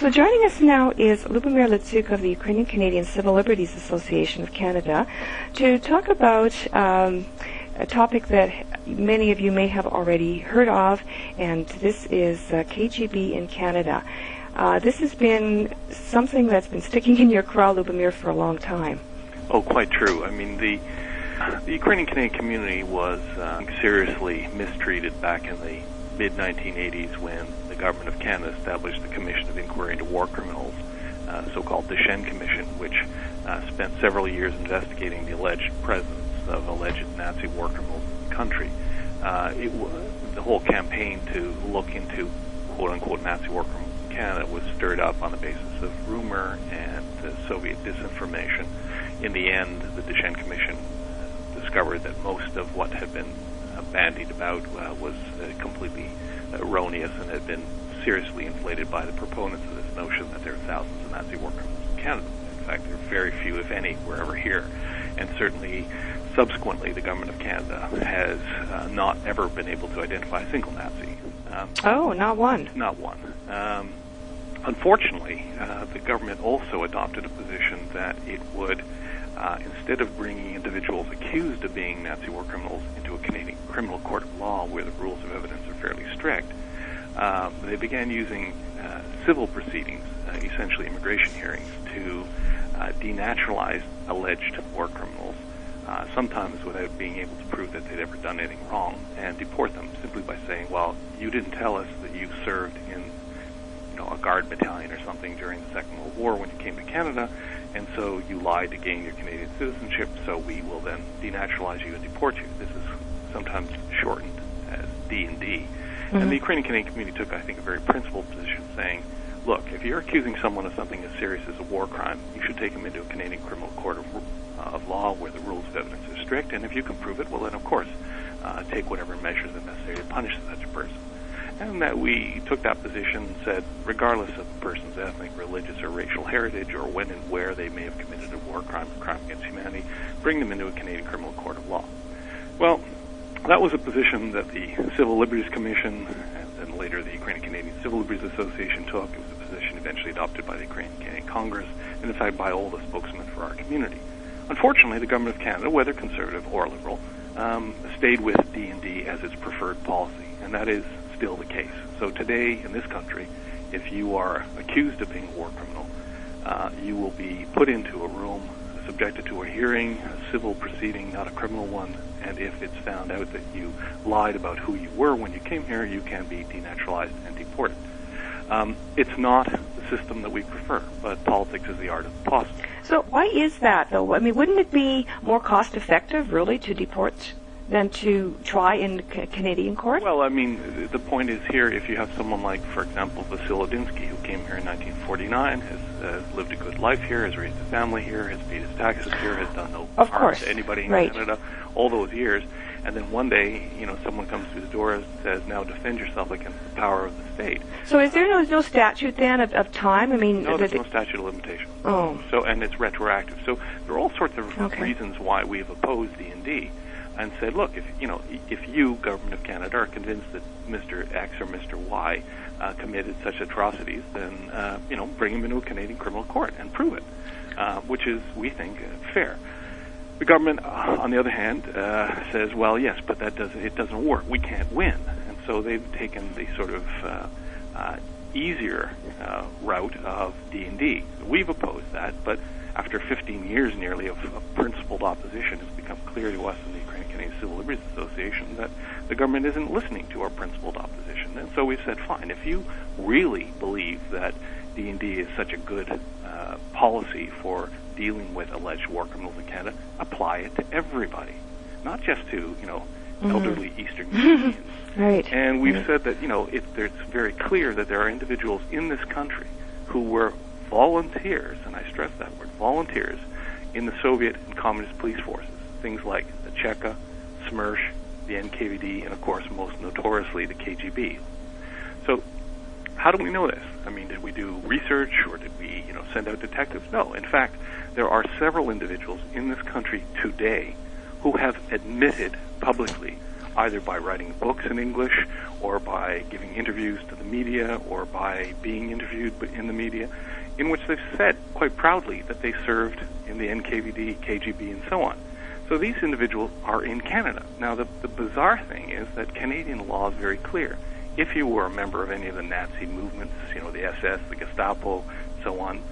So joining us now is Lubomyr Luciuk of the Ukrainian Canadian Civil Liberties Association of Canada to talk about a topic that many of you may have already heard of, and this is KGB in Canada. This has been something that's been sticking in your craw, Lubomyr, for a long time. Oh, quite true. I mean, the Ukrainian Canadian community was seriously mistreated back in the mid-1980s when the government of Canada established the Commission of Inquiry into War Criminals, so-called Deschênes Commission, which spent several years investigating the alleged presence of alleged Nazi war criminals in the country. The whole campaign to look into quote-unquote Nazi war criminals in Canada was stirred up on the basis of rumor and Soviet disinformation. In the end, the Deschênes Commission discovered that most of what had been bandied about was completely erroneous and had been seriously inflated by the proponents of this notion that there are thousands of Nazi war criminals in Canada. In fact, there are very few, if any, were ever here. And certainly, subsequently, the government of Canada has not ever been able to identify a single Nazi. Not one. Not one. Unfortunately, the government also adopted a position that it would, instead of bringing individuals accused of being Nazi war criminals into a Canadian criminal court of law where the rules of evidence are fairly strict, they began using civil proceedings, essentially immigration hearings, to denaturalize alleged war criminals, sometimes without being able to prove that they'd ever done anything wrong, and deport them simply by saying, well, you didn't tell us that you served in a guard battalion or something during the Second World War when you came to Canada, and so you lied to gain your Canadian citizenship, so we will then denaturalize you and deport you. This is sometimes shortened as D&D. Mm-hmm. And the Ukrainian Canadian community took, I think, a very principled position saying, look, if you're accusing someone of something as serious as a war crime, you should take them into a Canadian criminal court of law where the rules of evidence are strict, and if you can prove it, well then, of course, take whatever measures are necessary to punish such a person. And that we took that position and said, regardless of the person's ethnic, religious, or racial heritage, or when and where they may have committed a war crime or crime against humanity, bring them into a Canadian criminal court of law. Well, that was a position that the Civil Liberties Commission and then later the Ukrainian Canadian Civil Liberties Association took. It was a position eventually adopted by the Ukrainian Canadian Congress and, in fact, by all the spokesmen for our community. Unfortunately, the government of Canada, whether conservative or liberal, stayed with D&D as its preferred policy, and that is still the case. So today in this country, if you are accused of being a war criminal, you will be put into a room, subjected to a hearing, a civil proceeding, not a criminal one, and if it's found out that you lied about who you were when you came here, you can be denaturalized and deported. It's not the system that we prefer, but politics is the art of the possible. So why is that, though? I mean, wouldn't it be more cost-effective, really, to deport than to try in Canadian court? Well, I mean, the point is here, if you have someone like, for example, Vasil Odinsky, who came here in 1949, has lived a good life here, has raised a family here, has paid his taxes here, has done no harm to anybody in Canada all those years, and then one day, someone comes to his door and says, now defend yourself against the power of the state. So is there no statute then of time? I mean, no, there's no statute of limitation. Oh. So, and it's retroactive. So there are all sorts of reasons why we have opposed D&D. And said, look, if you, government of Canada, are convinced that Mr. X or Mr. Y committed such atrocities, then bring him into a Canadian criminal court and prove it, which is, we think, fair. The government, on the other hand, says, well, yes, but it doesn't work. We can't win, and so they've taken the sort of easier route of D&D. We've opposed that, but after 15 years nearly of principled opposition, it's become clear to us in the Ukrainian Canadian Civil Liberties Association that the government isn't listening to our principled opposition. And so we've said, fine, if you really believe that D&D is such a good policy for dealing with alleged war criminals in Canada, apply it to everybody, not just to, elderly Eastern Europeans. Right. And we've said that, it's very clear that there are individuals in this country who were volunteers, and I stress that word, volunteers, in the Soviet and Communist police forces, things like the Cheka, SMERSH, the NKVD, and of course, most notoriously, the KGB. So, how do we know this? I mean, did we do research, or did we, send out detectives? No. In fact, there are several individuals in this country today who have admitted publicly either by writing books in English or by giving interviews to the media or by being interviewed in the media, in which they've said quite proudly that they served in the NKVD, KGB, and so on. So these individuals are in Canada. Now, the bizarre thing is that Canadian law is very clear. If you were a member of any of the Nazi movements, the SS, the Gestapo, so on,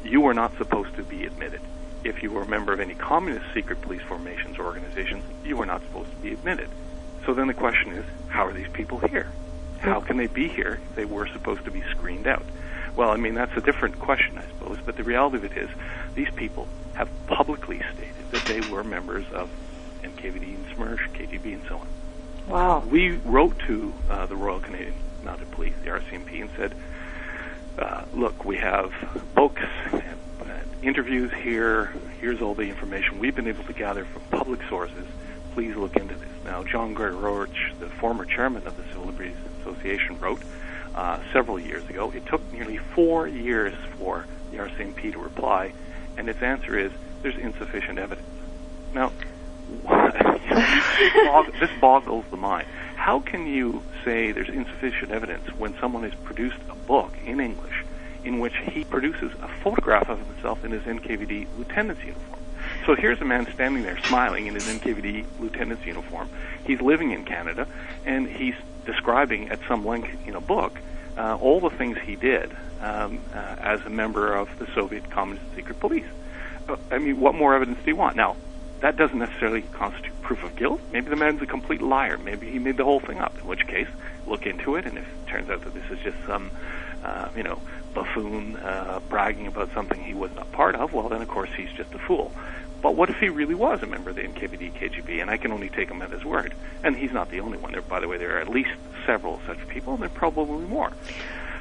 you were not supposed to be admitted. If you were a member of any communist secret police formations or organizations, you were not supposed to be admitted. So then the question is, how are these people here? How can they be here if they were supposed to be screened out? Well, I mean, that's a different question, I suppose, but the reality of it is these people have publicly stated that they were members of NKVD and SMERSH, KGB, and so on. Wow. We wrote to the Royal Canadian Mounted Police, the RCMP, and said, look, we have books and interviews here. Here's all the information we've been able to gather from public sources. Please look into this. Now, John Gray Roach, the former chairman of the Civil Liberties Association, wrote several years ago. It took nearly 4 years for the RCMP to reply, and its answer is there's insufficient evidence. Now, this boggles the mind. How can you say there's insufficient evidence when someone has produced a book in English in which he produces a photograph of himself in his NKVD lieutenant's uniform? So here's a man standing there smiling in his NKVD lieutenant's uniform. He's living in Canada, and he's describing at some length in a book all the things he did as a member of the Soviet Communist Secret Police. I mean, what more evidence do you want? Now, that doesn't necessarily constitute proof of guilt. Maybe the man's a complete liar. Maybe he made the whole thing up, in which case, look into it, and if it turns out that this is just some, buffoon bragging about something he was not part of, well, then, of course, he's just a fool. But what if he really was a member of the NKVD, KGB, and I can only take him at his word? And he's not the only one. By the way, there are at least several such people, and there are probably more.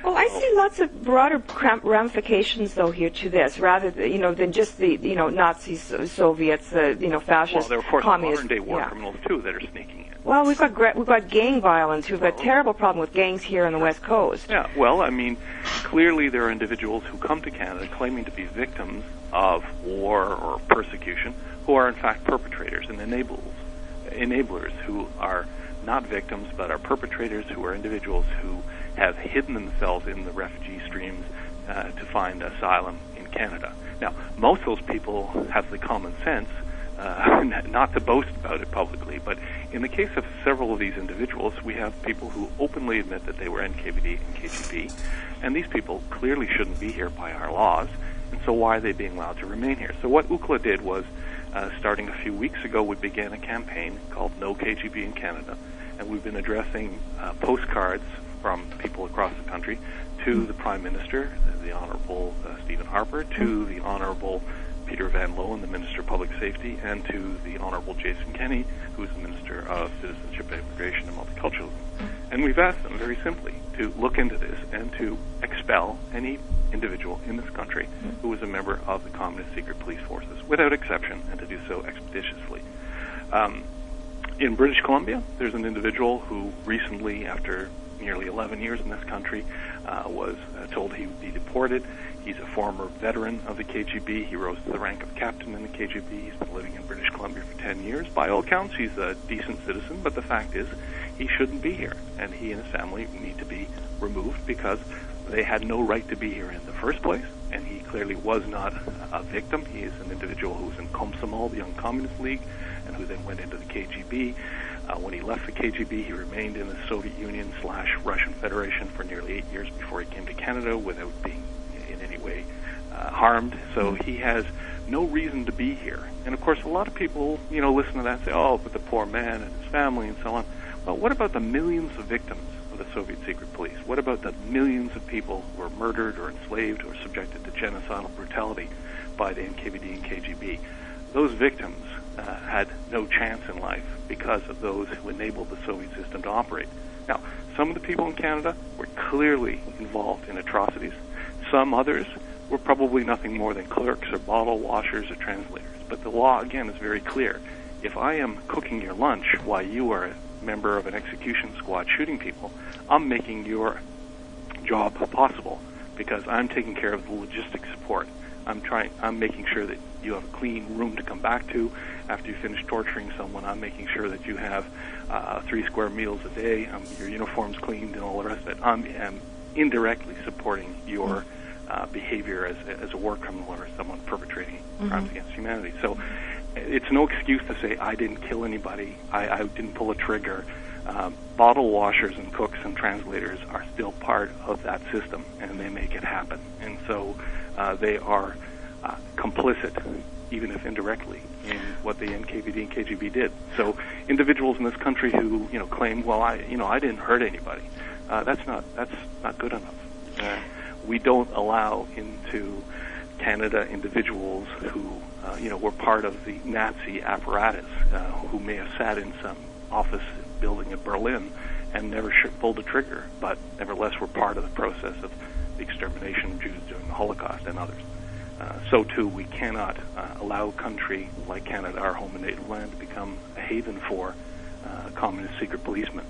Well, I see lots of broader ramifications, though, here to this, rather than just the Nazis, Soviets, fascists, well, there are, of course, communists. modern-day war criminals too that are sneaking in. Well, we've got gang violence. We've got a terrible problem with gangs here on the West Coast. Yeah. Well, I mean, clearly there are individuals who come to Canada claiming to be victims of war or persecution, who are in fact perpetrators and enablers who are not victims but are perpetrators, who are individuals who have hidden themselves in the refugee streams to find asylum in Canada. Now, most of those people have the common sense not to boast about it publicly, but in the case of several of these individuals, we have people who openly admit that they were NKVD and KGB, and these people clearly shouldn't be here by our laws, and so why are they being allowed to remain here? So what UCCLA did was, starting a few weeks ago, we began a campaign called No KGB in Canada, and we've been addressing postcards from people across the country to the Prime Minister, the Honorable Stephen Harper, to the Honorable Peter Van Loan, the Minister of Public Safety, and to the Honorable Jason Kenney, who is the Minister of Citizenship, Immigration, and Multiculturalism. And we've asked them very simply to look into this and to expel any individual in this country who was a member of the Communist Secret Police Forces, without exception, and to do so expeditiously. In British Columbia, there's an individual who recently, after nearly 11 years in this country, was told he would be deported. He's a former veteran of the KGB. He rose to the rank of captain in the KGB. He's been living in British Columbia for 10 years. By all accounts, he's a decent citizen, but the fact is he shouldn't be here, and he and his family need to be removed because they had no right to be here in the first place, and he clearly was not a victim. He is an individual who was in Komsomol, the Young Communist League, and who then went into the KGB. When he left the KGB, he remained in the Soviet Union / Russian Federation for nearly 8 years before he came to Canada without being in any way harmed. So he has no reason to be here. And of course, a lot of people, listen to that and say, oh, but the poor man and his family and so on. Well, what about the millions of victims of the Soviet secret police? What about the millions of people who were murdered or enslaved or subjected to genocidal brutality by the NKVD and KGB? Those victims had no chance in life because of those who enabled the Soviet system to operate. Now, some of the people in Canada were clearly involved in atrocities. Some others were probably nothing more than clerks or bottle washers or translators. But the law, again, is very clear. If I am cooking your lunch while you are a member of an execution squad shooting people, I'm making your job possible because I'm taking care of the logistic support. I'm making sure that you have a clean room to come back to after you finish torturing someone. I'm making sure that you have 3 square meals a day. Your uniform's cleaned and all the rest of it. I'm indirectly supporting your behavior as a war criminal or someone perpetrating crimes against humanity. So it's no excuse to say I didn't kill anybody, I didn't pull a trigger. Bottle washers and cooks and translators are still part of that system, and they make it happen. And so they are complicit, even if indirectly, in what the NKVD and KGB did. So individuals in this country who claim, well, I didn't hurt anybody, that's not good enough. We don't allow into Canada individuals who were part of the Nazi apparatus, who may have sat in some office building in Berlin and never pulled a trigger, but nevertheless were part of the process of the extermination of Jews during the Holocaust and others. So too, we cannot allow a country like Canada, our home and native land, to become a haven for communist secret policemen.